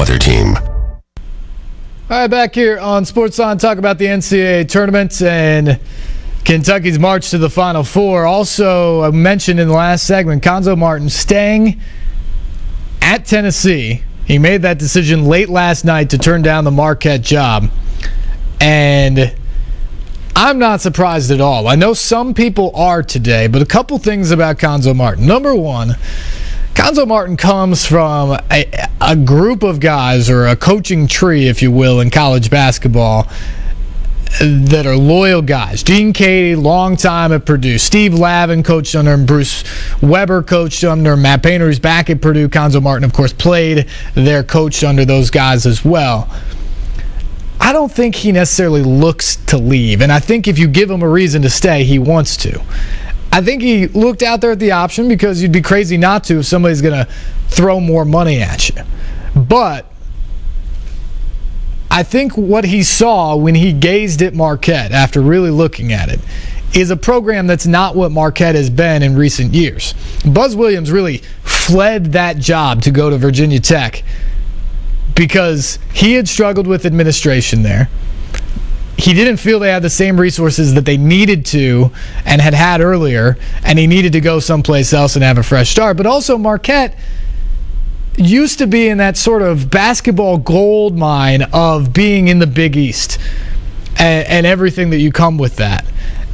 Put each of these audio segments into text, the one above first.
weather team. All right, back here on SportsLine, talk about the NCAA tournament and Kentucky's march to the Final Four. Also, I mentioned in the last segment, Konso Martin staying at Tennessee. He made that decision late last night to turn down the Marquette job. And I'm not surprised at all. I know some people are today, but a couple things about Konso Martin. Number one, Konso Martin comes from a group of guys, or a coaching tree, if you will, in college basketball that are loyal guys. Gene Cady, long time at Purdue. Steve Layman coached under him. Bruce Weber coached under him. Matt Painter, who's back at Purdue. Konso Martin, of course, played there, coached under those guys as well. I don't think he necessarily looks to leave, and I think if you give him a reason to stay, he wants to. I think he looked out there at the option because you'd be crazy not to if somebody's going to throw more money at you. But I think what he saw when he gazed at Marquette after really looking at it is a program that's not what Marquette has been in recent years. Buzz Williams really fled that job to go to Virginia Tech because he had struggled with administration there. He didn't feel they had the same resources that they needed to and had earlier, and he needed to go someplace else and have a fresh start. But also Marquette used to be in that sort of basketball gold mine of being in the Big East and everything that you come with that.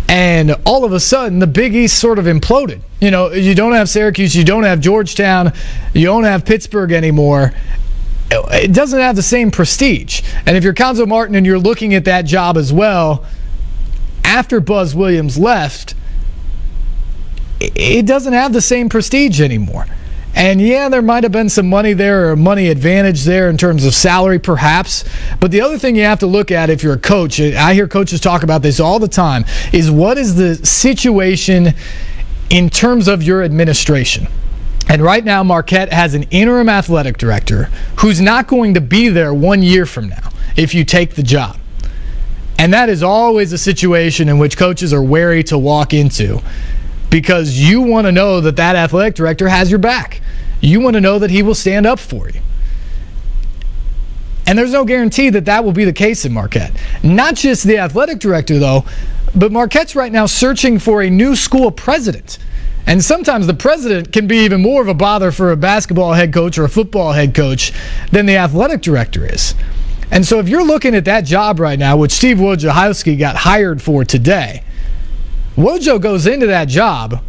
And all of a sudden, the Big East sort of imploded. You know, you don't have Syracuse, you don't have Georgetown, you don't have Pittsburgh anymore. It doesn't have the same prestige. And if you're Konso Martin and you're looking at that job as well, after Buzz Williams left, it doesn't have the same prestige anymore. And yeah, there might have been some money there or money advantage there in terms of salary perhaps. But the other thing you have to look at if you're a coach, I hear coaches talk about this all the time, is what is the situation in terms of your administration? And right now, Marquette has an interim athletic director who's not going to be there 1 year from now if you take the job. And that is always a situation in which coaches are wary to walk into because you want to know that that athletic director has your back. You want to know that he will stand up for you. And there's no guarantee that that will be the case in Marquette. Not just the athletic director, though, but Marquette's right now searching for a new school president. And sometimes the president can be even more of a bother for a basketball head coach or a football head coach than the athletic director is. And so if you're looking at that job right now, which Steve Wojciechowski got hired for today, Wojo goes into that job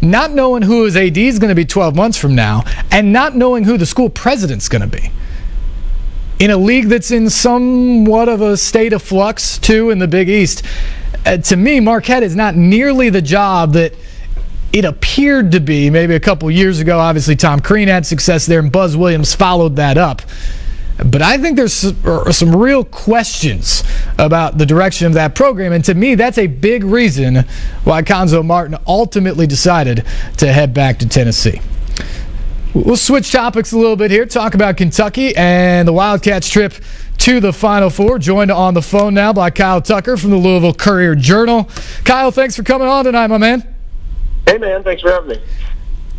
not knowing who his AD is going to be 12 months from now and not knowing who the school president's going to be. In a league that's in somewhat of a state of flux, too, in the Big East, to me, Marquette is not nearly the job that it appeared to be maybe a couple years ago. Obviously, Tom Crean had success there, and Buzz Williams followed that up. But I think there's some real questions about the direction of that program, and to me, that's a big reason why Konso Martin ultimately decided to head back to Tennessee. We'll switch topics a little bit here, talk about Kentucky and the Wildcats' trip to the Final Four. Joined on the phone now by Kyle Tucker from the Louisville Courier-Journal. Kyle, thanks for coming on tonight, my man. Hey, man, thanks for having me.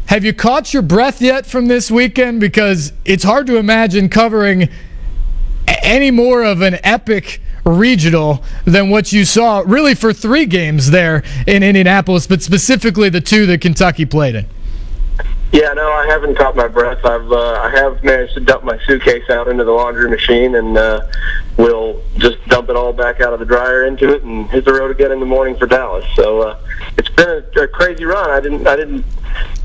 Have you caught your breath yet from this weekend? Because it's hard to imagine covering any more of an epic regional than what you saw really for 3 games there in Indianapolis, but specifically the 2 that Kentucky played in. Yeah, no, I haven't caught my breath. I have managed to dump my suitcase out into the laundry machine, and we'll just dump it all back out of the dryer into it and hit the road again in the morning for Dallas. So it's been a crazy run. I didn't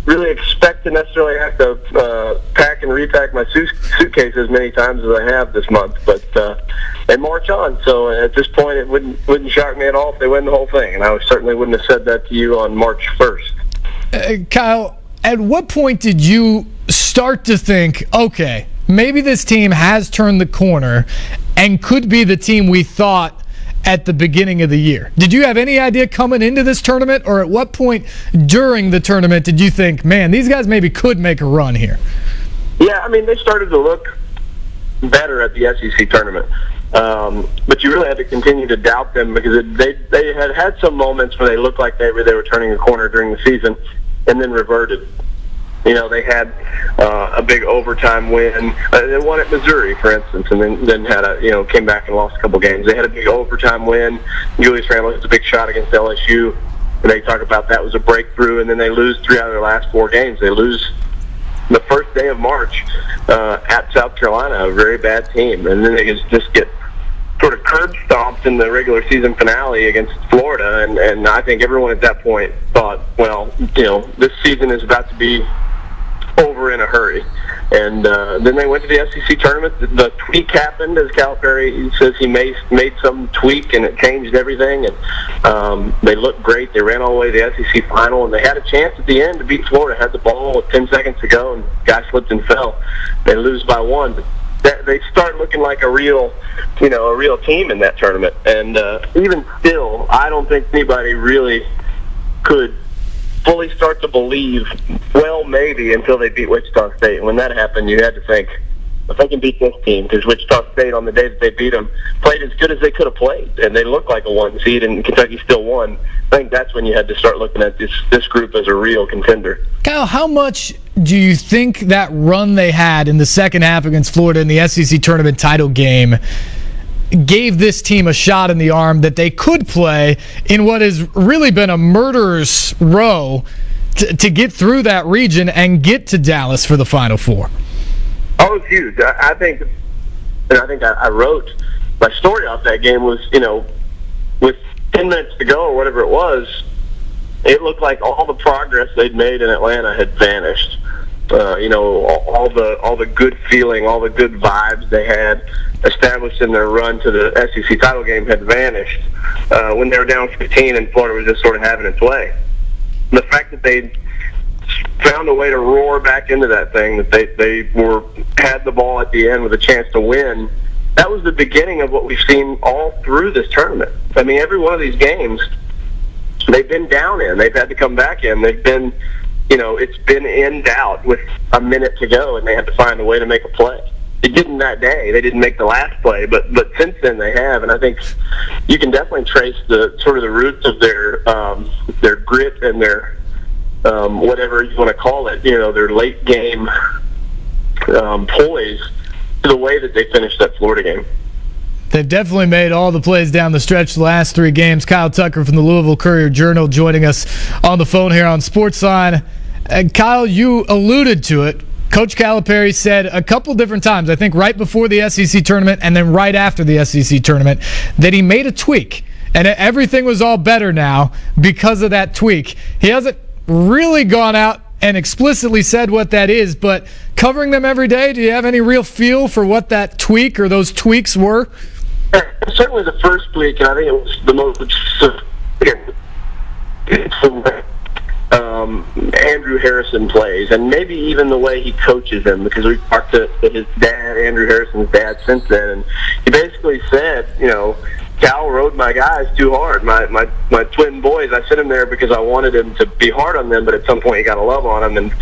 really expect to necessarily have to pack and repack my suitcase as many times as I have this month, but they march on. So at this point, it wouldn't shock me at all if they win the whole thing, and I certainly wouldn't have said that to you on March 1st. Kyle, at what point did you start to think, okay, maybe this team has turned the corner and could be the team we thought at the beginning of the year? Did you have any idea coming into this tournament, or at what point during the tournament did you think, man, these guys maybe could make a run here? Yeah, I mean, they started to look better at the SEC tournament. But you really had to continue to doubt them because they had some moments where they looked like they were turning a corner during the season and then reverted. They had a big overtime win. They won at Missouri, for instance, and then had came back and lost a couple games. They had a big overtime win. Julius Randle hits a big shot against LSU. And they talk about that was a breakthrough, and then they lose 3 out of their last 4 games. They lose the first day of March at South Carolina, a very bad team, and then they just get sort of curb stomped in the regular season finale against Florida, and I think everyone at that point thought, well, this season is about to be over in a hurry. And then they went to the SEC tournament. The tweak happened, as Calipari says he made some tweak, and it changed everything. And they looked great. They ran all the way to the SEC final, and they had a chance at the end to beat Florida. Had the ball with 10 seconds to go, and the guy slipped and fell. They lose by 1. But they start looking like a real team in that tournament. And even still, I don't think anybody really could fully start to believe, well, maybe, until they beat Wichita State. And when that happened, you had to think, if they can beat this team, because Wichita State, on the day that they beat them, played as good as they could have played, and they looked like a 1 seed, and Kentucky still won. I think that's when you had to start looking at this group as a real contender. Kyle, how much do you think that run they had in the second half against Florida in the SEC tournament title game gave this team a shot in the arm that they could play in what has really been a murderer's row to get through that region and get to Dallas for the Final Four? Oh, it's huge. I think I wrote my story off that game was, with 10 minutes to go or whatever it was, it looked like all the progress they'd made in Atlanta had vanished. All the good feeling, all the good vibes they had established in their run to the SEC title game had vanished when they were down 15 and Florida was just sort of having its way. The fact that they found a way to roar back into that thing, that they had the ball at the end with a chance to win, that was the beginning of what we've seen all through this tournament. I mean, every one of these games, they've been down in. They've had to come back in. They've been, it's been in doubt with a minute to go, and they had to find a way to make a play. It didn't that day. They didn't make the last play, but since then they have, and I think you can definitely trace the roots of their grit and their whatever you want to call it, their late game poise to the way that they finished that Florida game. They've definitely made all the plays down the stretch the last 3 games. Kyle Tucker from the Louisville Courier-Journal joining us on the phone here on SportsLine. Kyle, you alluded to it. Coach Calipari said a couple different times, I think right before the SEC tournament and then right after the SEC tournament, that he made a tweak. And everything was all better now because of that tweak. He hasn't really gone out and explicitly said what that is, but covering them every day, do you have any real feel for what that tweak or those tweaks were? Certainly the first tweak, and I think it was the most significant. Andrew Harrison plays, and maybe even the way he coaches him, because we've talked to his dad, Andrew Harrison's dad, since then, and he basically said, Cal rode my guys too hard. My twin boys, I sent him there because I wanted him to be hard on them, but at some point you got to love on them, and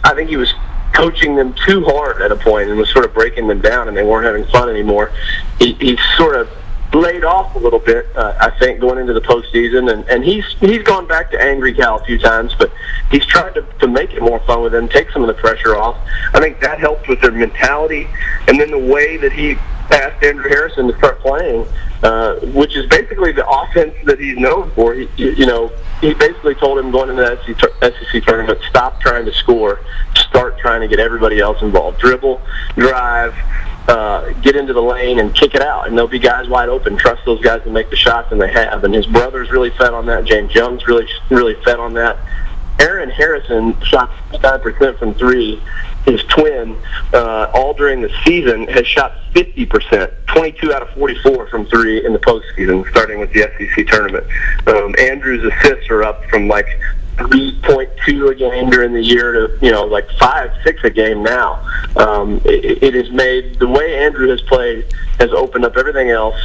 I think he was coaching them too hard at a point and was sort of breaking them down, and they weren't having fun anymore. He sort of laid off a little bit, I think, going into the postseason, and he's gone back to angry Cal a few times, but he's tried to make it more fun with them, take some of the pressure off. I think that helped with their mentality, and then the way that he asked Andrew Harrison to start playing, which is basically the offense that he's known for. He basically told him going into the SEC tournament, stop trying to score, start trying to get everybody else involved. Dribble, drive, get into the lane and kick it out, and there'll be guys wide open. Trust those guys to make the shots, and they have. And his brother's really fed on that. James Young's really fed on that. Aaron Harrison shot 5% from 3. His twin, all during the season, has shot 50%, 22 out of 44 from 3 in the postseason, starting with the SEC tournament. Andrew's assists are up from like 3.2 a game during the year to, like 5, 6 a game now. It has made, the way Andrew has played has opened up everything else.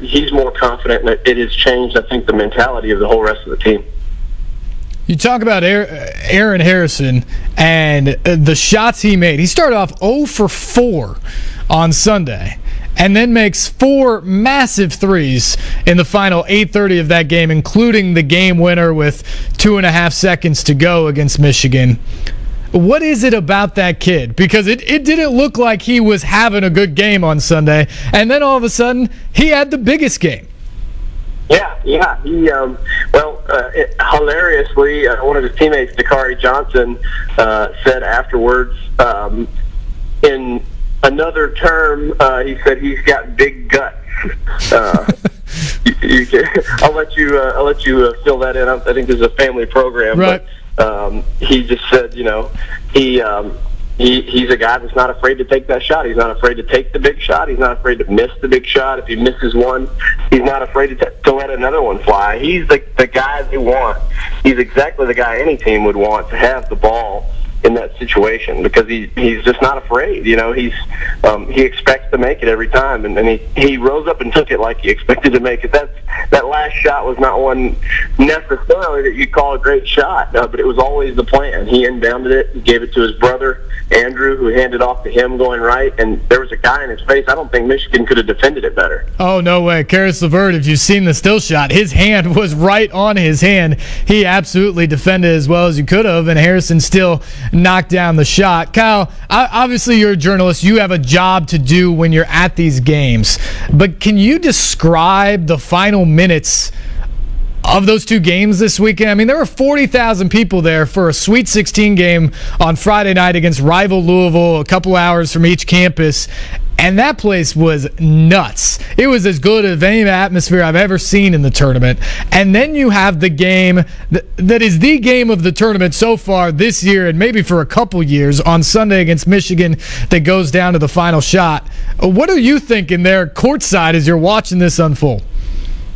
He's more confident, and it has changed, I think, the mentality of the whole rest of the team. You talk about Aaron Harrison and the shots he made. He started off 0 for 4 on Sunday and then makes 4 massive threes in the final 8:30 of that game, including the game winner with 2.5 seconds to go against Michigan. What is it about that kid? Because it didn't look like he was having a good game on Sunday, and then all of a sudden, he had the biggest game. Yeah. He, hilariously, one of his teammates, Dakari Johnson, said afterwards, in another term, he said he's got big guts. I'll let you fill that in. I think this is a family program, right. But he just said, he's a guy that's not afraid to take that shot. He's not afraid to take the big shot. He's not afraid to miss the big shot. If he misses one, he's not afraid to let another one fly. He's the guy they want. He's exactly the guy any team would want to have the ball in that situation, because he's just not afraid. He expects to make it every time, and he rose up and took it like he expected to make it. That last shot was not one necessarily that you call a great shot, but it was always the plan. He inbounded it, he gave it to his brother Andrew, who handed off to him going right, and there was a guy in his face. I don't think Michigan could have defended it better. Oh, no way. Karis LeVert, if you've seen the still shot, his hand was right on his hand. He absolutely defended as well as you could have, and Harrison still knocked down the shot. Kyle, obviously you're a journalist. You have a job to do when you're at these games. But can you describe the final minutes of those two games this weekend? I mean, there were 40,000 people there for a Sweet 16 game on Friday night against rival Louisville, a couple hours from each campus. And that place was nuts. It was as good of any atmosphere I've ever seen in the tournament. And then you have the game that is the game of the tournament so far this year, and maybe for a couple years, on Sunday against Michigan, that goes down to the final shot. What are you thinking there courtside as you're watching this unfold?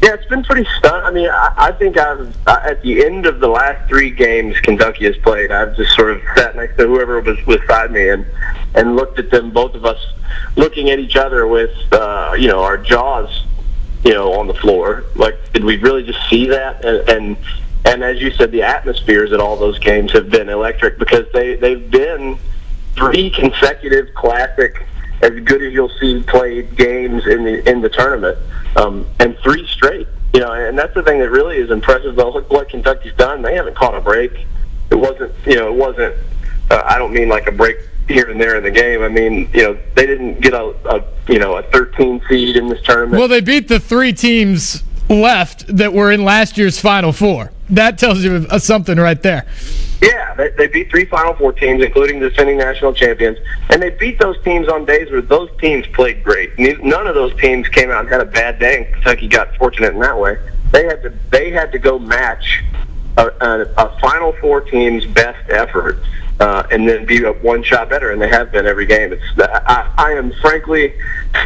Yeah, it's been pretty stunning. I mean, I think at the end of the last three games Kentucky has played, I've just sort of sat next to whoever was beside me and looked at them, both of us looking at each other with, our jaws, on the floor. Like, did we really just see that? And as you said, the atmospheres at all those games have been electric, because they've been three consecutive classic, as good as you'll see played games in the tournament, and three straight. And that's the thing that really is impressive. Though, look what Kentucky's done. They haven't caught a break. It wasn't. I don't mean like a break here and there in the game. I mean, they didn't get a 13 seed in this tournament. Well, they beat the three teams left that were in last year's Final Four. That tells you something right there. Yeah, they beat three Final Four teams, including the defending national champions, and they beat those teams on days where those teams played great. None of those teams came out and had a bad day, and Kentucky got fortunate in that way. They had to go match a Final Four team's best effort, and then be one shot better, and they have been every game. I am frankly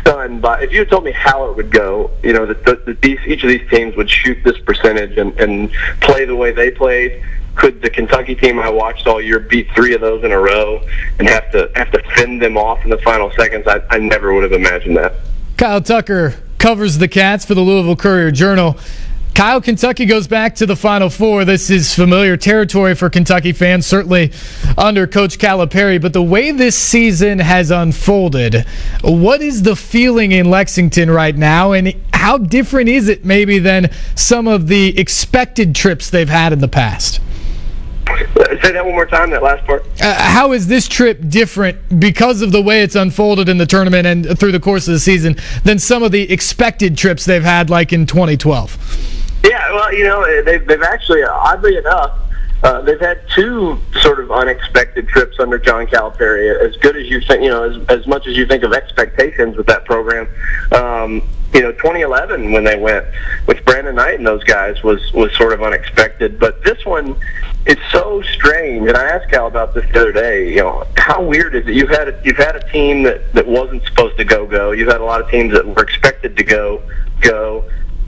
stunned by, if you had told me how it would go, that each of these teams would shoot this percentage and play the way they played. Could the Kentucky team I watched all year beat three of those in a row and have to fend them off in the final seconds? I never would have imagined that. Kyle Tucker covers the Cats for the Louisville Courier-Journal. Kyle, Kentucky goes back to the Final Four. This is familiar territory for Kentucky fans, certainly under Coach Calipari. But the way this season has unfolded, what is the feeling in Lexington right now, and how different is it maybe than some of the expected trips they've had in the past? Say that one more time, that last part. How is this trip different because of the way it's unfolded in the tournament and through the course of the season than some of the expected trips they've had, like in 2012? Yeah, well, they've actually, oddly enough, they've had two sort of unexpected trips under John Calipari. As good as you think, as much as you think of expectations with that program, 2011 when they went with Brandon Knight and those guys was sort of unexpected. But this one, it's so strange. And I asked Cal about this the other day. How weird is it? You've had a team that wasn't supposed to go. You've had a lot of teams that were expected to go.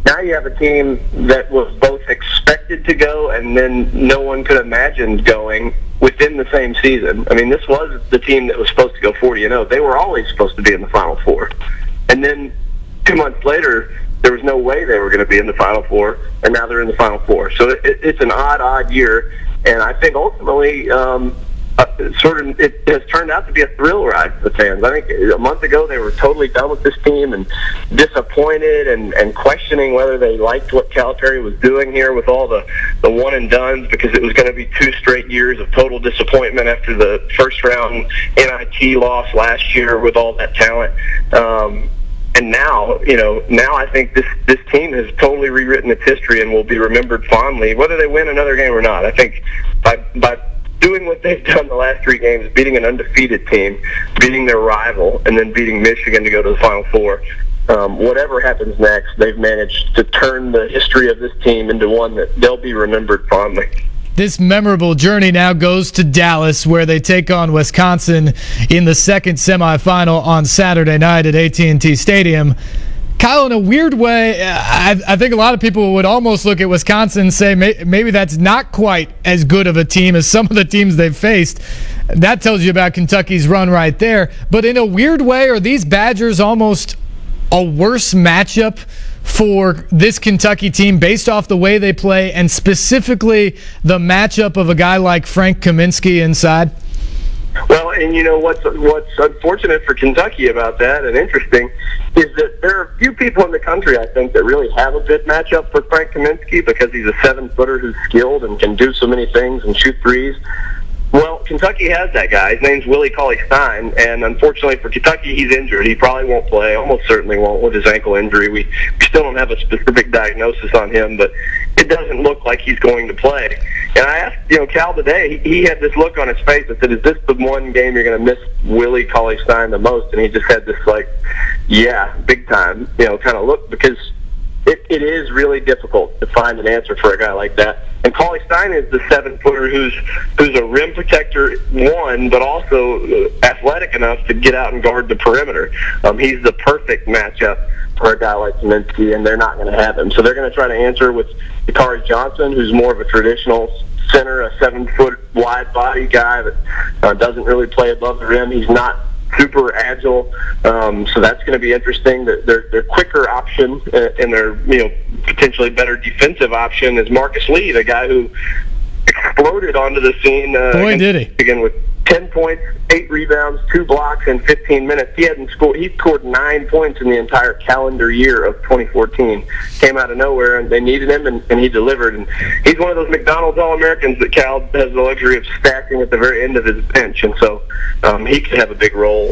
Now you have a team that was both expected to go and then no one could imagine going within the same season. I mean, this was the team that was supposed to go 40-0. They were always supposed to be in the Final Four. And then 2 months later, there was no way they were going to be in the Final Four, and now they're in the Final Four. So it's an odd year, and I think ultimately it has turned out to be a thrill ride for the fans. I think a month ago they were totally done with this team and disappointed and questioning whether they liked what Calipari was doing here with all the one and dones, because it was going to be 2 straight years of total disappointment after the first round NIT loss last year with all that talent. And now I think this team has totally rewritten its history and will be remembered fondly, whether they win another game or not. I think by doing what they've done the last 3 games, beating an undefeated team, beating their rival, and then beating Michigan to go to the Final Four, whatever happens next, they've managed to turn the history of this team into one that they'll be remembered fondly. This memorable journey now goes to Dallas, where they take on Wisconsin in the second semifinal on Saturday night at AT&T Stadium. Kyle, in a weird way, I think a lot of people would almost look at Wisconsin and say maybe that's not quite as good of a team as some of the teams they've faced. That tells you about Kentucky's run right there. But in a weird way, are these Badgers almost a worse matchup for this Kentucky team based off the way they play and specifically the matchup of a guy like Frank Kaminsky inside? Well, and what's unfortunate for Kentucky about that, and interesting, is that there are a few people in the country, I think, that really have a good matchup for Frank Kaminsky because he's a 7-footer who's skilled and can do so many things and shoot threes. Well, Kentucky has that guy. His name's Willie Cauley-Stein, and unfortunately for Kentucky, he's injured. He probably won't play, almost certainly won't, with his ankle injury. We still don't have a specific diagnosis on him, but it doesn't look like he's going to play. And I asked, Cal today, he had this look on his face that said, is this the one game you're going to miss Willie Cauley-Stein the most? And he just had this, yeah, big time, kind of look, because it is really difficult to find an answer for a guy like that. And Cauley-Stein is the 7-footer who's a rim protector, one, but also athletic enough to get out and guard the perimeter. He's the perfect matchup for a guy like Kaminsky, and they're not going to have him. So they're going to try to answer with Dakari Johnson, who's more of a traditional center, a 7-foot wide body guy that doesn't really play above the rim. He's not super agile, so that's going to be interesting. Their quicker option and their potentially better defensive option is Marcus Lee, the guy who exploded onto the scene. Boy, did he! Again, with 10 points, 8 rebounds, 2 blocks in 15 minutes. He scored 9 points in the entire calendar year of 2014. Came out of nowhere, and they needed him, and he delivered. And he's one of those McDonald's All-Americans that Cal has the luxury of stacking at the very end of his bench, and so he could have a big role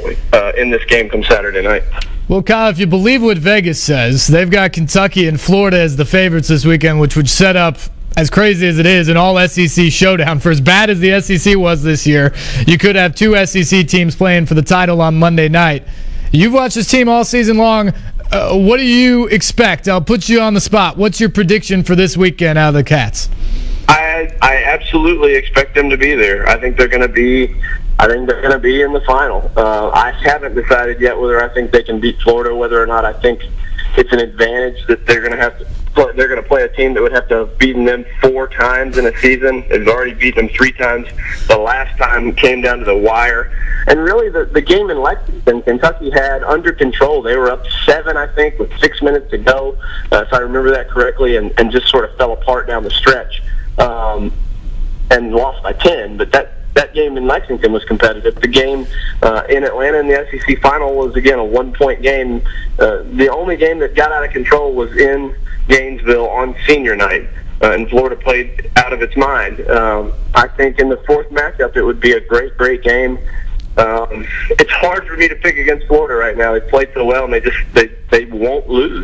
in this game come Saturday night. Well, Kyle, if you believe what Vegas says, they've got Kentucky and Florida as the favorites this weekend, which would set up, as crazy as it is, an all-SEC showdown. For as bad as the SEC was this year, you could have 2 SEC teams playing for the title on Monday night. You've watched this team all season long. What do you expect? I'll put you on the spot. What's your prediction for this weekend out of the Cats? I absolutely expect them to be there. I think they're going to be in the final. I haven't decided yet whether I think they can beat Florida, whether or not I think it's an advantage that they're going to play a team that would have to have beaten them 4 times in a season. They've already beaten them 3 times. The last time came down to the wire. And really, the game in Lexington, Kentucky had under control. They were up 7, I think, with 6 minutes to go, if I remember that correctly, and just sort of fell apart down the stretch and lost by 10. But that game in Lexington was competitive. The game in Atlanta in the SEC final was, again, a 1-point game. The only game that got out of control was in Gainesville on senior night, and Florida played out of its mind. I think in the 4th matchup it would be a great, great game. It's hard for me to pick against Florida right now. They played so well, and they won't lose.